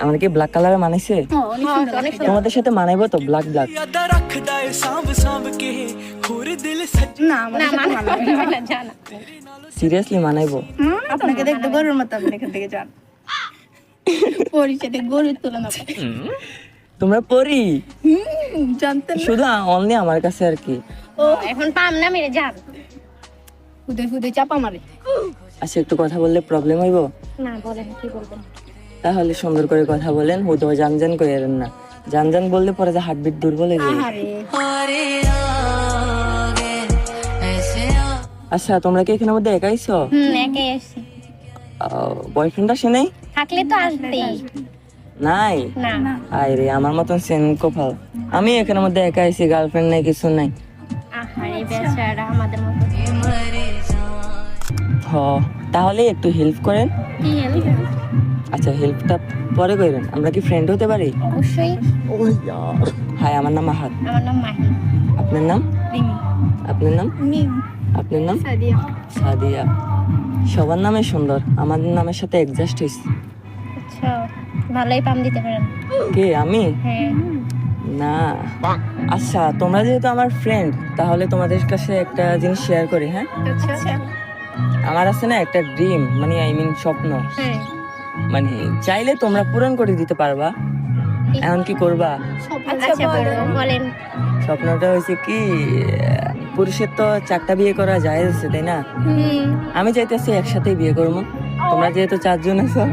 আমার কি ব্ল্যাক কালারে মানাইছে? তোমাদের সাথে মানাইবো তো ব্ল্যাক ব্ল্যাক? সিরিয়াসলি মানাইবো? আপনাকে দেখতে গরুর মতো, আপনি এখান থেকে যান। পরিচয় গরুর তুলনা তোমরা পরি জানতেন? শুধু অনলি আমার কাছে আর কি। ও এখন পাম না মেরে যান। ফুদে ফুদে চাপা মারে। আচ্ছা একটু কথা বললে প্রবলেম হইব? না বলেন, কি বলবেন? তাহলে সুন্দর করে কথা বলেন, হুতো জানজান কইরেন না। জানজান বললে পরে যে হার্টবিট দুর্বল হয়ে যায়। আচ্ছা তোমরা কি এখানের মধ্যে একাইছো? একাই আসছি। বয়ফ্রেন্ড আসে নাই? থাকলে তো আসবেই। নাই? না। আরে আমার মতন সেন কপাল। আমি এখানের মধ্যে একা আইছি, গার্লফ্রেন্ড নাই, কিছু নাই। আহারে বেচারা আমাদের মতো। হ তাহলে একটু হেল্প করেন। কি হেল্প? আচ্ছা হেল্পটা পরে করেন, আমরা কি ফ্রেন্ড হতে পারি? অবশ্যই। হাই আমার নাম আহাদ। আমার নাম মাহি। আপনার নাম? রিমি। আপনার নাম? মিম। আপনার নাম? সাদিয়া। সাদিয়া। সবার নামে সুন্দর, আমাদের নামের সাথে অ্যাডজাস্ট হইছে। আচ্ছা ভালোই পাম দিতে পারেন। কে আমি? হ্যাঁ। না। আচ্ছা তোমরা যেহেতু আমার ফ্রেন্ড, তাহলে তোমাদের কাছে একটা জিনিস শেয়ার করি। হ্যাঁ আচ্ছা। আমার আছে না একটা ড্রিম, মানে আই মিন স্বপ্ন, হ্যাঁ। মানে চাইলে তোমরা পূরণ করে দিতে পারবা। এখন কি করবা? আচ্ছা বলেন। স্বপ্নটা হয়েছে কি, পুরুষের তো 4টা বিয়ে করা যায়, তাই না? আমি চাইতেছি একসাথেই বিয়ে করবো। তোমরা যেহেতু 4 জন আছো,